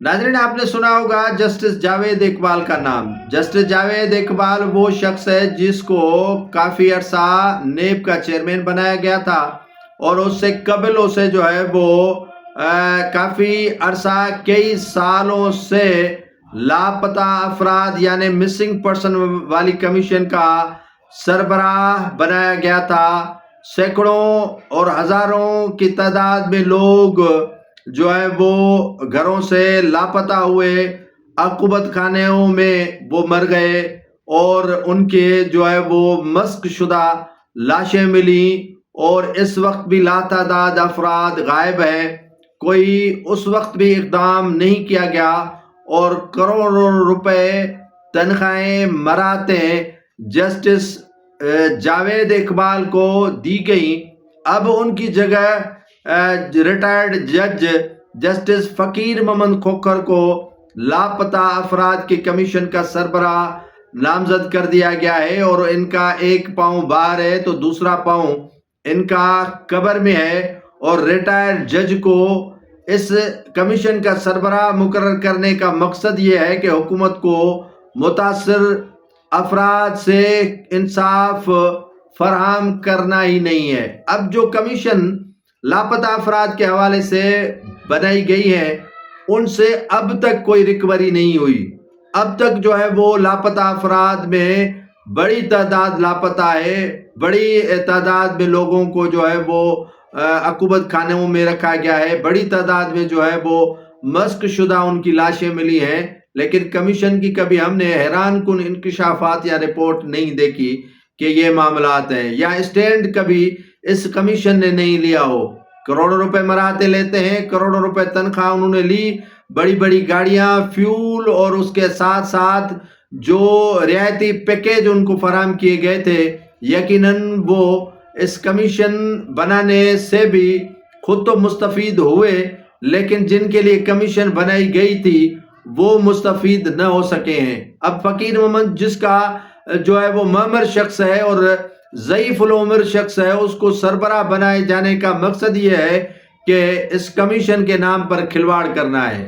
ناظرین، آپ نے سنا ہوگا جسٹس جاوید اقبال کا نام۔ جسٹس جاوید اقبال وہ شخص ہے جس کو کافی عرصہ نیب کا چیئرمین بنایا گیا تھا، اور اس سے قبل اسے جو ہے وہ کافی عرصہ کئی سالوں سے لاپتہ افراد یعنی مسنگ پرسن والی کمیشن کا سربراہ بنایا گیا تھا۔ سینکڑوں اور ہزاروں کی تعداد میں لوگ جو ہے وہ گھروں سے لاپتہ ہوئے، عقوبت خانوں میں وہ مر گئے، اور ان کے جو ہے وہ مسخ شدہ لاشیں ملی، اور اس وقت بھی لاتعداد افراد غائب ہیں۔ کوئی اس وقت بھی اقدام نہیں کیا گیا، اور کروڑوں روپے تنخواہیں مراتیں جسٹس جاوید اقبال کو دی گئیں۔ اب ان کی جگہ ریٹائرڈ جج جسٹس فقیر محمد کھوکھر کو لاپتہ افراد کی کمیشن کا سربراہ نامزد کر دیا گیا ہے، اور ان کا ایک پاؤں باہر ہے تو دوسرا پاؤں ان کا قبر میں ہے، اور ریٹائرڈ جج کو اس کمیشن کا سربراہ مقرر کرنے کا مقصد یہ ہے کہ حکومت کو متاثر افراد سے انصاف فراہم کرنا ہی نہیں ہے۔ اب جو کمیشن لاپتہ افراد کے حوالے سے بنائی گئی ہے، ان سے اب تک کوئی ریکوری نہیں ہوئی۔ اب تک جو ہے وہ لاپتہ افراد میں بڑی تعداد لاپتہ ہے، بڑی تعداد میں لوگوں کو جو ہے وہ عقوبت خانوں میں رکھا گیا ہے، بڑی تعداد میں جو ہے وہ مسخ شدہ ان کی لاشیں ملی ہیں، لیکن کمیشن کی کبھی ہم نے حیران کن انکشافات یا رپورٹ نہیں دیکھی کہ یہ معاملات ہیں، یا اسٹینڈ کبھی اس کمیشن نے نہیں لیا ہو۔ کروڑوں روپے مراتے لیتے ہیں، کروڑوں روپے تنخواہ انہوں نے لی، بڑی بڑی گاڑیاں، فیول، اور اس کے ساتھ ساتھ جو رعایتی پیکیج ان کو فراہم کیے گئے تھے، یقیناً وہ اس کمیشن بنانے سے بھی خود تو مستفید ہوئے، لیکن جن کے لیے کمیشن بنائی گئی تھی وہ مستفید نہ ہو سکے ہیں۔ اب فقیر محمد جس کا جو ہے وہ معمر شخص ہے اور ضعیف العمر شخص ہے، اس کو سربراہ بنائے جانے کا مقصد یہ ہے کہ اس کمیشن کے نام پر کھلواڑ کرنا ہے۔